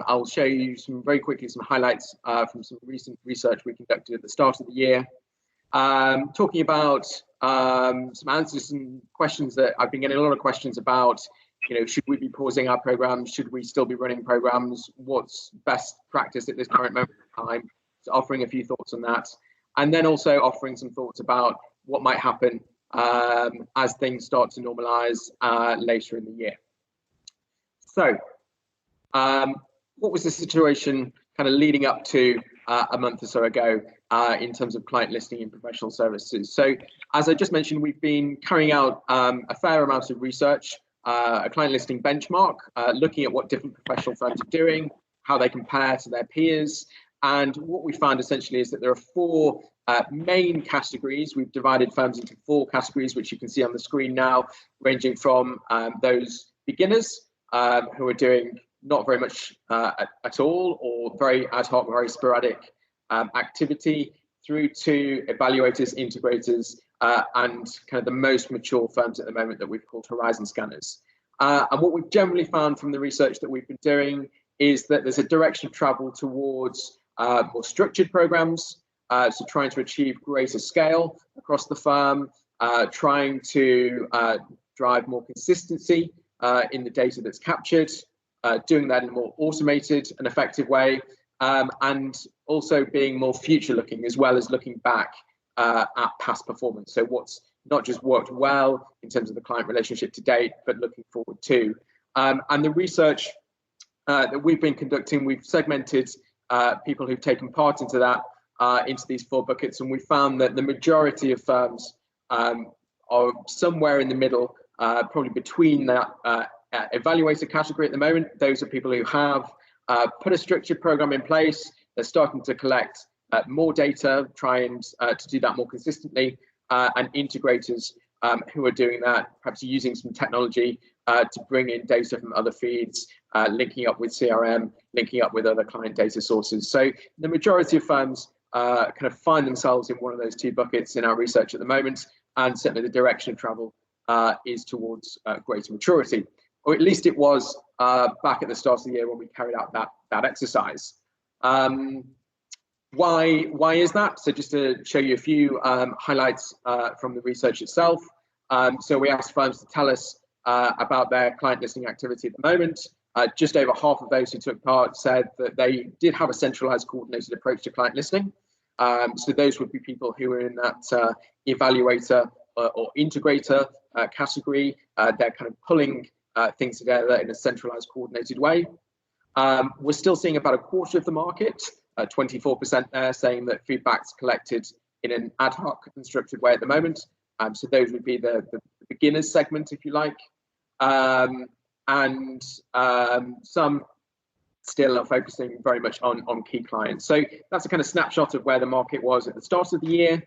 I'll show you very quickly some highlights from some recent research we conducted at the start of the year, talking about some answers and questions that I've been getting a lot of questions about. Should we be pausing our programs? Should we still be running programs? What's best practice at this current moment in time? So offering a few thoughts on that, and then also offering some thoughts about what might happen as things start to normalize later in the year. So what was the situation kind of leading up to a month or so ago in terms of client listening and professional services? So as I just mentioned, we've been carrying out a fair amount of research, a client listening benchmark, looking at what different professional firms are doing, how they compare to their peers. And what we found essentially is that there are four main categories. We've divided firms into four categories, which you can see on the screen now, ranging from those beginners who are doing not very much at all, or very ad hoc, very sporadic activity, through to evaluators, integrators, and kind of the most mature firms at the moment that we've called horizon scanners. And what we've generally found from the research that we've been doing is that there's a direction of travel towards more structured programs, so trying to achieve greater scale across the firm, trying to drive more consistency in the data that's captured, doing that in a more automated and effective way, and also being more future looking, as well as looking back at past performance. So what's not just worked well in terms of the client relationship to date, but looking forward too. And the research that we've been conducting, we've segmented people who've taken part into that, into these four buckets, and we found that the majority of firms are somewhere in the middle, probably between that evaluator category at the moment. Those are people who have put a structured program in place. They're starting to collect more data, try and to do that more consistently, and integrators who are doing that, perhaps using some technology to bring in data from other feeds, linking up with CRM, linking up with other client data sources. So the majority of firms kind of find themselves in one of those two buckets in our research at the moment, and certainly the direction of travel is towards greater maturity, or at least it was back at the start of the year when we carried out that exercise. Why is that? So just to show you a few highlights from the research itself. So we asked firms to tell us about their client listening activity at the moment. Just over half of those who took part said that they did have a centralized, coordinated approach to client listening. So those would be people who are in that evaluator or integrator category. They're kind of pulling things together in a centralized, coordinated way. We're still seeing about a quarter of the market, 24% there, saying that feedback's collected in an ad hoc and structured way at the moment. So those would be the beginners segment, if you like. And some still are focusing very much on key clients. So that's a kind of snapshot of where the market was at the start of the year.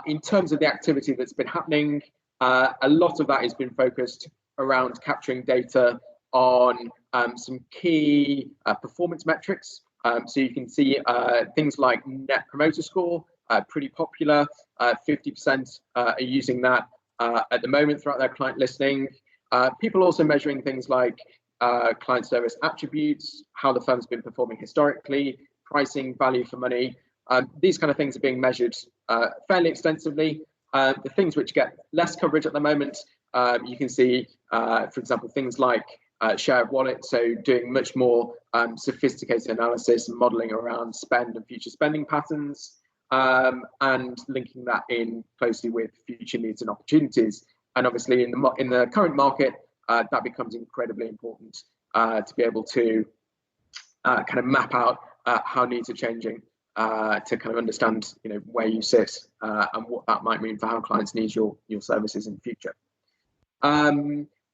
In terms of the activity that's been happening, a lot of that has been focused around capturing data on some key performance metrics. So you can see things like Net Promoter Score, pretty popular. 50% are using that at the moment throughout their client listening. People also measuring things like client service attributes, how the firm's been performing historically, pricing, value for money. These kind of things are being measured fairly extensively. The things which get less coverage at the moment, you can see, for example, things like share of wallet, so doing much more sophisticated analysis and modeling around spend and future spending patterns, and linking that in closely with future needs and opportunities. And obviously in the current market, that becomes incredibly important to be able to kind of map out how needs are changing, to kind of understand, where you sit and what that might mean for how clients need your services in the future.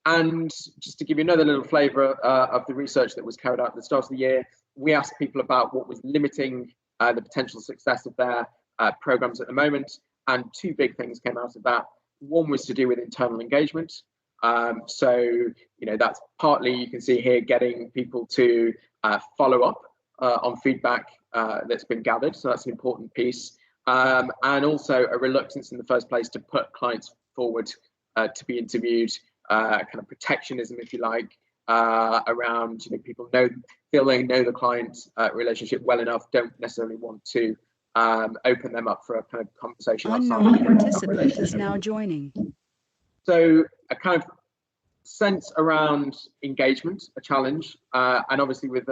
And just to give you another little flavour of the research that was carried out at the start of the year, we asked people about what was limiting the potential success of their programs at the moment, and two big things came out of that. One was to do with internal engagement. So, that's partly, you can see here, getting people to follow up on feedback that's been gathered. So that's an important piece. And also a reluctance in the first place to put clients forward to be interviewed, kind of protectionism, if you like, around, people feel they know the client relationship well enough, don't necessarily want to open them up for a kind of conversation. Unknown participant is now joining. So a kind of sense around engagement, a challenge, and obviously with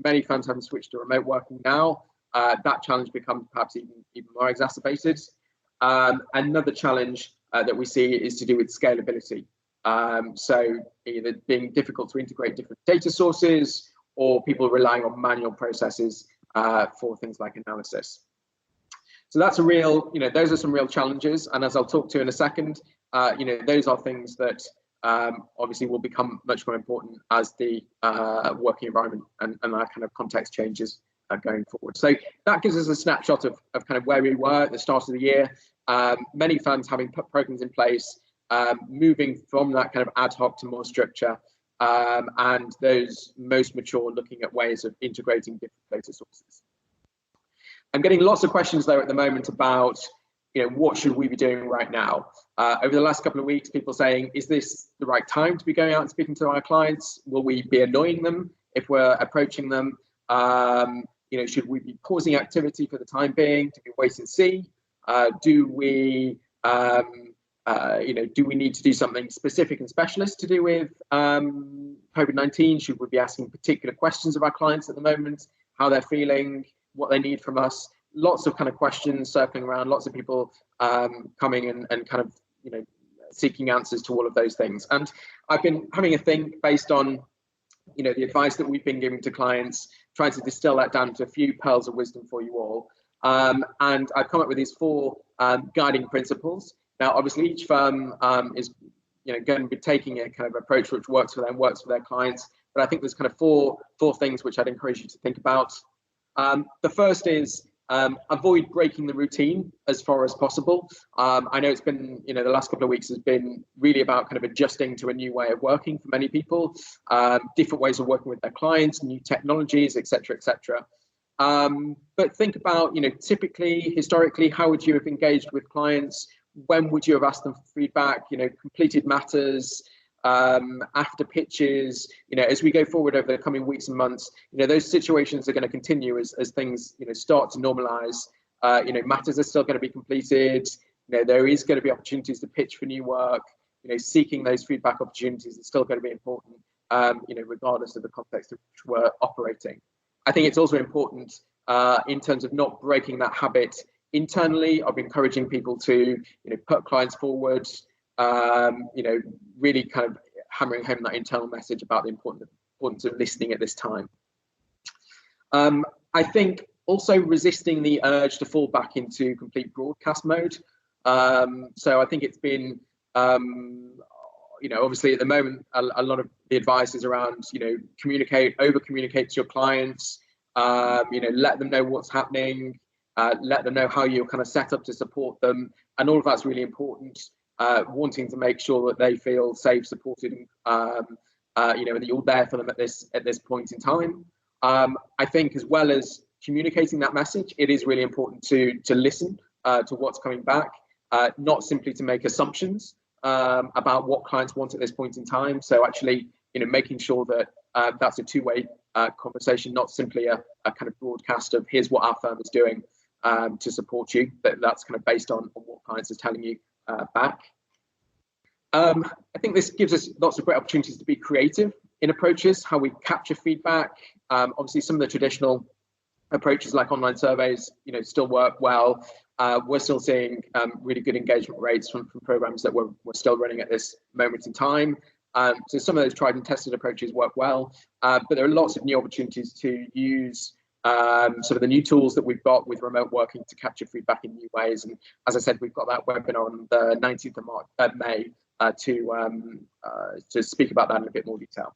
many firms having switched to remote working now, that challenge becomes perhaps even more exacerbated. Another challenge that we see is to do with scalability. So either being difficult to integrate different data sources, or people relying on manual processes for things like analysis. So that's those are some real challenges. And as I'll talk to in a second, those are things that obviously will become much more important as the working environment and our kind of context changes going forward. So that gives us a snapshot of kind of where we were at the start of the year. Many firms having put programs in place, moving from that kind of ad hoc to more structure, and those most mature looking at ways of integrating different data sources. I'm getting lots of questions though at the moment about, what should we be doing right now? Over the last couple of weeks, people saying, is this the right time to be going out and speaking to our clients? Will we be annoying them if we're approaching them? Should we be pausing activity for the time being? Do we wait and see? Do we need to do something specific and specialist to do with COVID-19? Should we be asking particular questions of our clients at the moment, how they're feeling, what they need from us? Lots of kind of questions circling around, lots of people coming and kind of, seeking answers to all of those things. And I've been having a think based on, the advice that we've been giving to clients, trying to distill that down to a few pearls of wisdom for you all. And I've come up with these 4 guiding principles. Now, obviously, each firm is, going to be taking a kind of approach which works for them, works for their clients. But I think there's kind of four things which I'd encourage you to think about. The first is avoid breaking the routine as far as possible. I know it's been, the last couple of weeks has been really about kind of adjusting to a new way of working for many people, different ways of working with their clients, new technologies, et cetera, et cetera. But think about, typically, historically, how would you have engaged with clients? When would you have asked them for feedback? Completed matters, after pitches. As we go forward over the coming weeks and months, those situations are going to continue as things, start to normalize. Matters are still going to be completed. There is going to be opportunities to pitch for new work. Seeking those feedback opportunities is still going to be important, regardless of the context in which we're operating. I think it's also important in terms of not breaking that habit internally of encouraging people to, put clients forward, really kind of hammering home that internal message about the importance of listening at this time. I think also resisting the urge to fall back into complete broadcast mode. So I think it's been, obviously at the moment, a lot of the advice is around, over communicate to your clients, let them know what's happening, let them know how you're kind of set up to support them. And all of that's really important. Wanting to make sure that they feel safe, supported, and that you're there for them at this point in time. I think as well as communicating that message, it is really important to listen to what's coming back, not simply to make assumptions about what clients want at this point in time. So actually, making sure that that's a two-way conversation, not simply a kind of broadcast of here's what our firm is doing to support you, but that's kind of based on what clients are telling you back. I think this gives us lots of great opportunities to be creative in approaches, how we capture feedback. Obviously, some of the traditional approaches like online surveys, still work well. We're still seeing really good engagement rates from programs that we're still running at this moment in time. So some of those tried and tested approaches work well, but there are lots of new opportunities to use some of the new tools that we've got with remote working to capture feedback in new ways. And as I said, we've got that webinar on the 19th of May to speak about that in a bit more detail.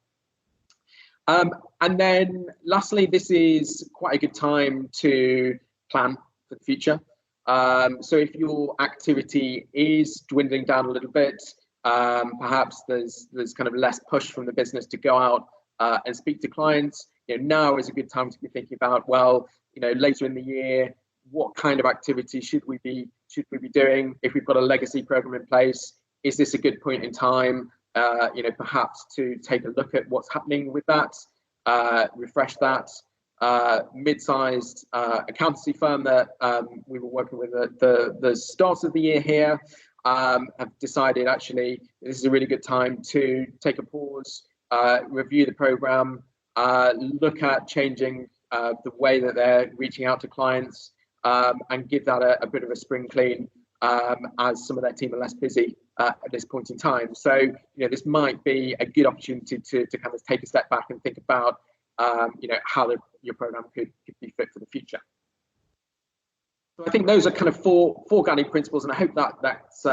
And then lastly, this is quite a good time to plan for the future. So if your activity is dwindling down a little bit, perhaps there's kind of less push from the business to go out and speak to clients. Now is a good time to be thinking about, well, later in the year, what kind of activity should we be doing? If we've got a legacy program in place, is this a good point in time perhaps to take a look at what's happening with that, refresh that. Mid-sized accountancy firm that we were working with at the start of the year here have decided actually this is a really good time to take a pause, review the program, look at changing the way that they're reaching out to clients, and give that a bit of a spring clean as some of their team are less busy at this point in time. So this might be a good opportunity to kind of take a step back and think about how your program could be fit for the future. So I think those are kind of four guiding principles, and I hope that's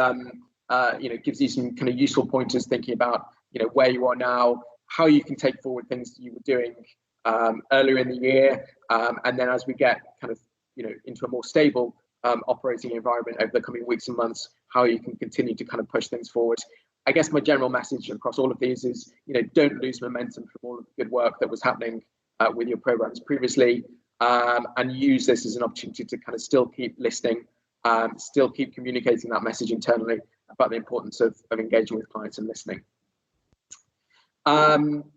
gives you some kind of useful pointers thinking about where you are now, how you can take forward things you were doing earlier in the year, and then as we get kind of into a more stable operating environment over the coming weeks and months, how you can continue to kind of push things forward. I guess my general message across all of these is, don't lose momentum from all of the good work that was happening with your programs previously, and use this as an opportunity to kind of still keep listening, still keep communicating that message internally about the importance of engaging with clients and listening.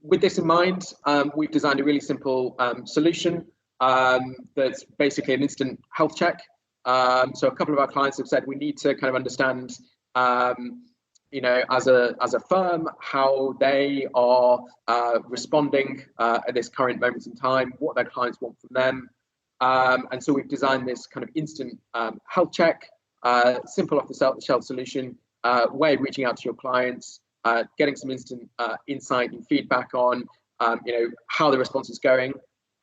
With this in mind, we've designed a really simple solution that's basically an instant health check. So a couple of our clients have said we need to kind of understand as a firm, how they are responding at this current moment in time, what their clients want from them. And so we've designed this kind of instant health check, simple off-the-shelf solution, way of reaching out to your clients, getting some instant insight and feedback on how the response is going,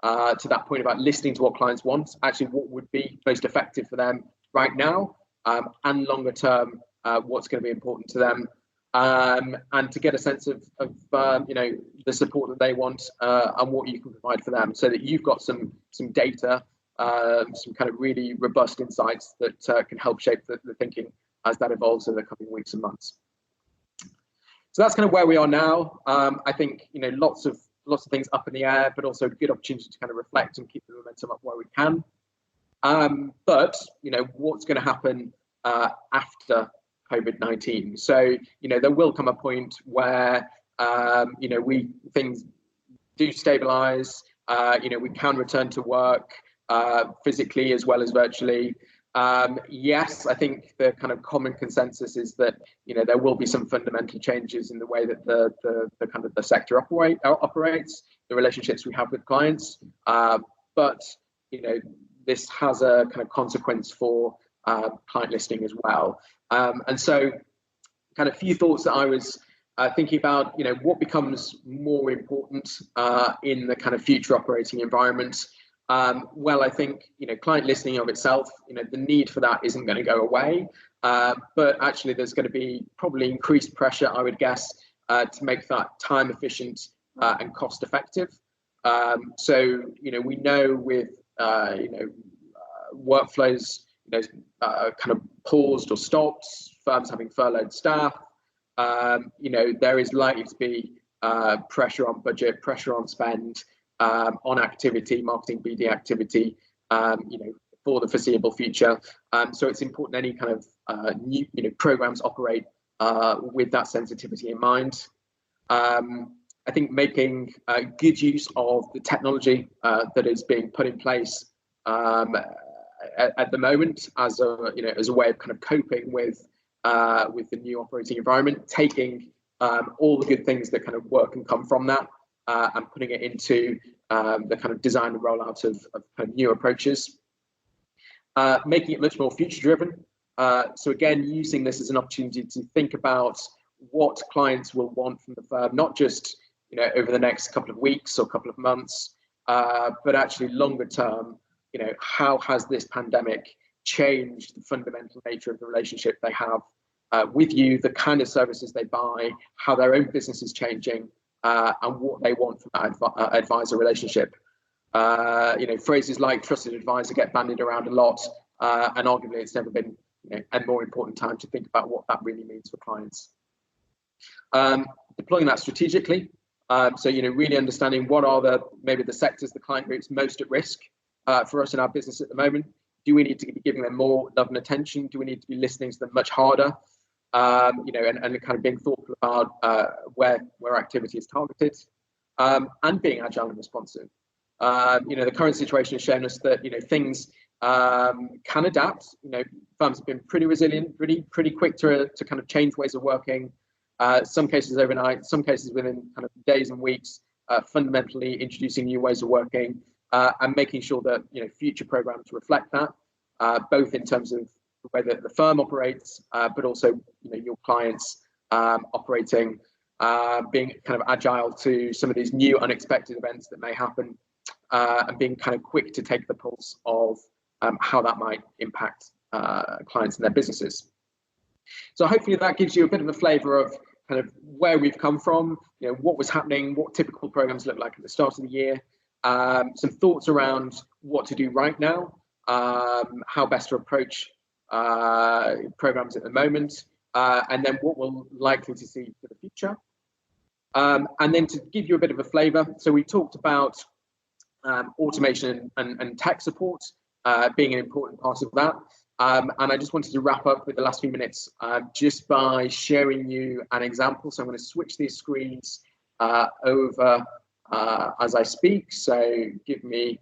to that point about listening to what clients want, actually what would be most effective for them right now, and longer term, what's going to be important to them, and to get a sense of the support that they want, and what you can provide for them, so that you've got some data, some kind of really robust insights that can help shape the thinking as that evolves in the coming weeks and months. So that's kind of where we are now. I think lots of things up in the air, but also a good opportunity to kind of reflect and keep the momentum up where we can. But what's going to happen after COVID-19? So there will come a point where things do stabilize. We can return to work physically as well as virtually. Yes, I think the kind of common consensus is that there will be some fundamental changes in the way that the kind of the sector operates, the relationships we have with clients. But this has a kind of consequence for client listening as well. And so, kind of few thoughts that I was thinking about. What becomes more important in the kind of future operating environment. Well, I think client listening of itself, the need for that isn't going to go away, but actually there's going to be probably increased pressure, I would guess, to make that time efficient and cost effective. So we know with workflows kind of paused or stopped, firms having furloughed staff, there is likely to be pressure on budget, pressure on spend, on activity, marketing, BD activity, for the foreseeable future. So it's important any kind of new programs operate with that sensitivity in mind. I think making good use of the technology that is being put in place at the moment as a way of kind of coping with the new operating environment, taking all the good things that kind of work and come from that, and putting it into the kind of design and rollout of kind of new approaches, making it much more future driven. So again, using this as an opportunity to think about what clients will want from the firm, not just over the next couple of weeks or couple of months, but actually longer term. How has this pandemic changed the fundamental nature of the relationship they have with you, the kind of services they buy, how their own business is changing, and what they want from that advisor relationship. Phrases like trusted advisor get bandied around a lot, and arguably it's never been a more important time to think about what that really means for clients. Deploying that strategically, so really understanding what are maybe the sectors, the client groups most at risk for us in our business at the moment. Do we need to be giving them more love and attention? Do we need to be listening to them much harder? and kind of being thoughtful about where activity is targeted, and being agile and responsive. The current situation has shown us that things can adapt. Firms have been pretty resilient, pretty quick to kind of change ways of working. Some cases overnight, some cases within kind of days and weeks. Fundamentally introducing new ways of working and making sure that future programs reflect that, both in terms of the way that the firm operates, but also your clients operating, being kind of agile to some of these new unexpected events that may happen, and being kind of quick to take the pulse of how that might impact clients and their businesses. So hopefully that gives you a bit of a flavour of kind of where we've come from, what was happening, what typical programs look like at the start of the year, some thoughts around what to do right now, how best to approach programs at the moment, and then what we're likely to see for the future. And then to give you a bit of a flavour, so we talked about automation and tech support being an important part of that. And I just wanted to wrap up with the last few minutes just by sharing you an example. So I'm going to switch these screens over as I speak. So give me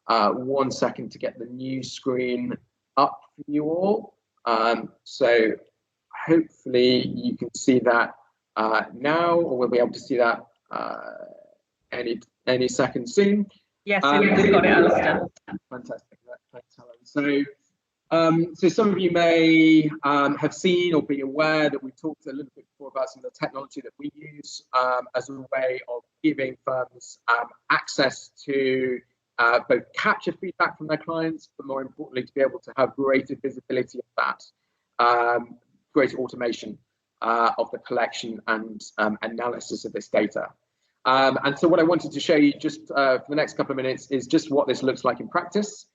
1 second to get the new screen up for you all. So hopefully you can see that now, or we'll be able to see that any second soon. Yes, we've got it, Alastair. Fantastic. Thanks, Helen. So some of you may have seen or be aware that we talked a little bit before about some of the technology that we use as a way of giving firms access to both capture feedback from their clients, but more importantly, to be able to have greater visibility of that, greater automation of the collection and analysis of this data. And so what I wanted to show you just for the next couple of minutes is just what this looks like in practice.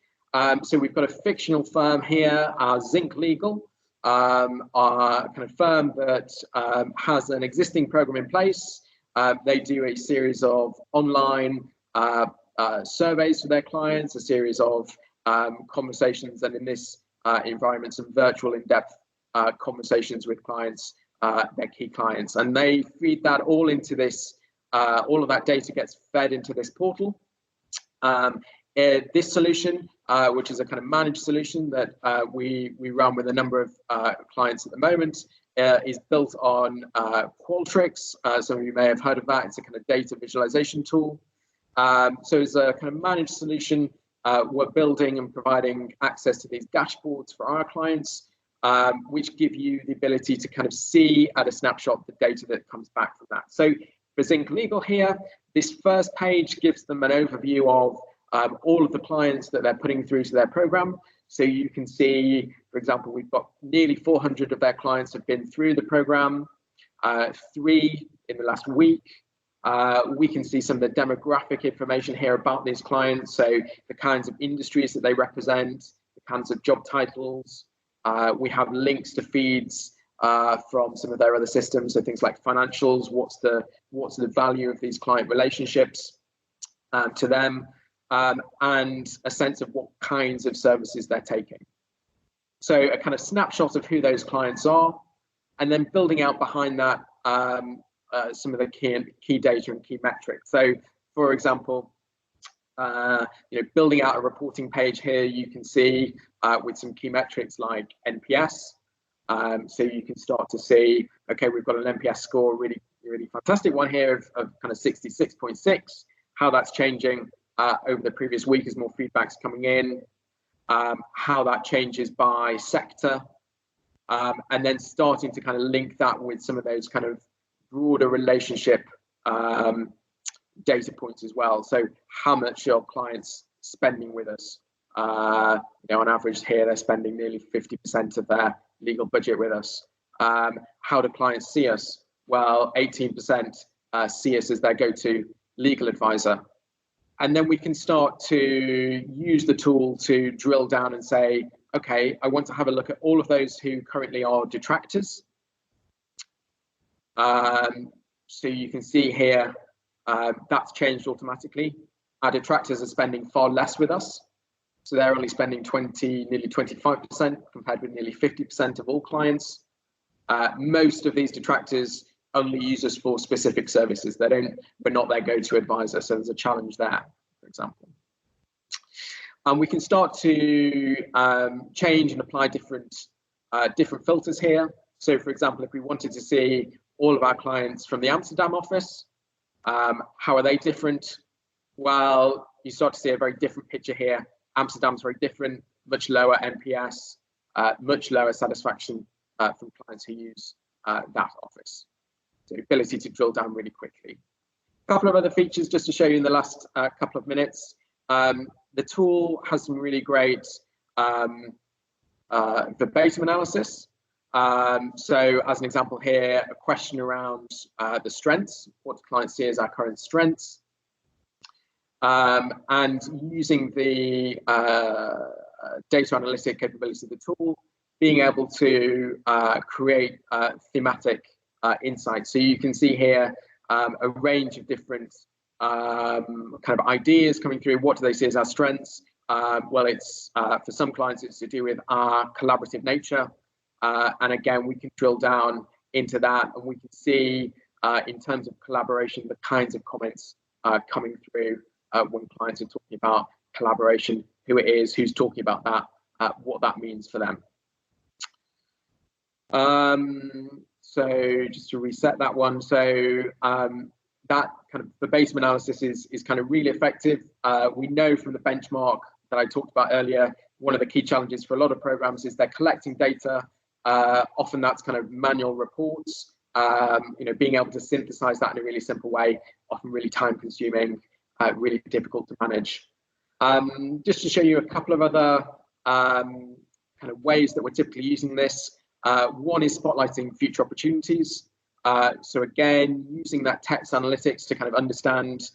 So we've got a fictional firm here, Zinc Legal, our kind of firm that has an existing program in place. They do a series of online surveys for their clients, a series of conversations, and in this environment, some virtual in-depth conversations with clients, their key clients. And they feed that all into this, all of that data gets fed into this portal. This solution, which is a kind of managed solution that we run with a number of clients at the moment, is built on Qualtrics. Some of you may have heard of that. It's a kind of data visualization tool. So it's a kind of managed solution. We're building and providing access to these dashboards for our clients, which give you the ability to kind of see at a snapshot the data that comes back from that. So for Zinc Legal here, this first page gives them an overview of all of the clients that they're putting through to their program. So you can see, for example, we've got nearly 400 of their clients have been through the program, 3 in the last week. We can see some of the demographic information here about these clients. So the kinds of industries that they represent, the kinds of job titles. We have links to feeds from some of their other systems. So things like financials, what's the value of these client relationships to them. And a sense of what kinds of services they're taking. So a kind of snapshot of who those clients are, and then building out behind that some of the key data and key metrics. So, for example, building out a reporting page here, you can see with some key metrics like NPS. So you can start to see, okay, we've got an NPS score, really fantastic one here of kind of 66.6. How that's changing over the previous week as more feedback's coming in, how that changes by sector, and then starting to kind of link that with some of those kind of broader relationship data points as well. So how much are clients spending with us? On average here, they're spending nearly 50% of their legal budget with us. How do clients see us? Well, 18% see us as their go-to legal advisor. And then we can start to use the tool to drill down and say, okay, I want to have a look at all of those who currently are detractors. So you can see here, that's changed automatically. Our detractors are spending far less with us. So they're only spending nearly 25% compared with nearly 50% of all clients. Most of these detractors only use us for specific services. We're not their go-to advisor, so there's a challenge there, for example. And we can start to change and apply different filters here. So, for example, if we wanted to see all of our clients from the Amsterdam office, how are they different? Well, you start to see a very different picture here. Amsterdam's very different, much lower NPS, much lower satisfaction from clients who use that office. So ability to drill down really quickly. A couple of other features just to show you in the last couple of minutes. The tool has some really great verbatim analysis. So as an example here, a question around the strengths, what do clients see as our current strengths? And using the data analytic capability of the tool, being able to create thematic insights. So you can see here a range of different kind of ideas coming through. What do they see as our strengths? Well, it's for some clients, it's to do with our collaborative nature. And again, we can drill down into that, and we can see in terms of collaboration, the kinds of comments coming through when clients are talking about collaboration, who it is, who's talking about that, what that means for them. So just to reset that one, so that kind of verbatim analysis is kind of really effective. We know from the benchmark that I talked about earlier, one of the key challenges for a lot of programs is they're collecting data. Often that's kind of manual reports. Being able to synthesize that in a really simple way, often really time consuming, really difficult to manage. Just to show you a couple of other kind of ways that we're typically using this. One is spotlighting future opportunities. So again, using that text analytics to kind of understand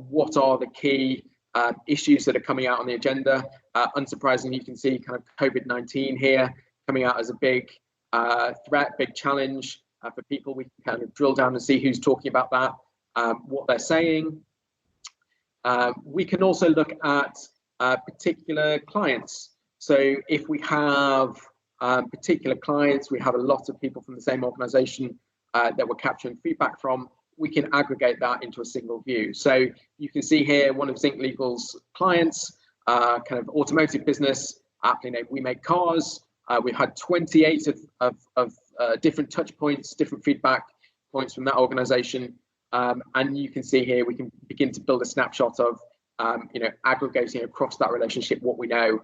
what are the key issues that are coming out on the agenda. Unsurprisingly, you can see kind of COVID-19 here coming out as a big threat, big challenge for people. We can kind of drill down and see who's talking about that, what they're saying. We can also look at particular clients. So if we have particular clients, we have a lot of people from the same organization that we're capturing feedback from, we can aggregate that into a single view. So you can see here one of Zinc Legal's clients, kind of automotive business, aptly named We Make Cars. We've had 28 of different touch points, different feedback points from that organization. And you can see here, we can begin to build a snapshot of, aggregating across that relationship what we know,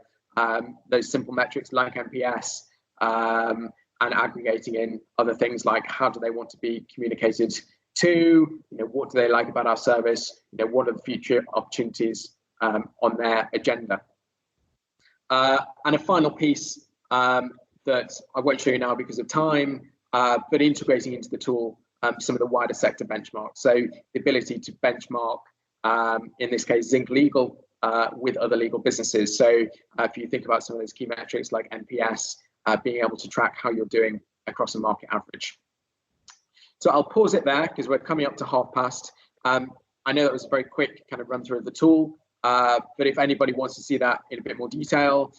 those simple metrics like NPS, and aggregating in other things like how do they want to be communicated to, what do they like about our service, what are the future opportunities on their agenda. And a final piece that I won't show you now because of time, but integrating into the tool some of the wider sector benchmarks. So the ability to benchmark, in this case, Zinc Legal with other legal businesses. So if you think about some of those key metrics like NPS, being able to track how you're doing across a market average. So I'll pause it there because we're coming up to past. I know that was a very quick kind of run through of the tool, but if anybody wants to see that in a bit more detail,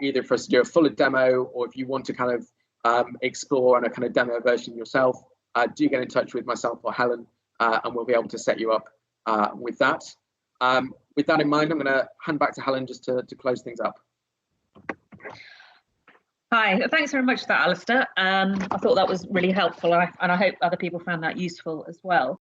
either for us to do a fuller demo, or if you want to kind of explore on a kind of demo version yourself, do get in touch with myself or Helen, and we'll be able to set you up with that. With that in mind, I'm going to hand back to Helen just to close things up. Hi, thanks very much for that, Alastair. I thought that was really helpful, and I hope other people found that useful as well.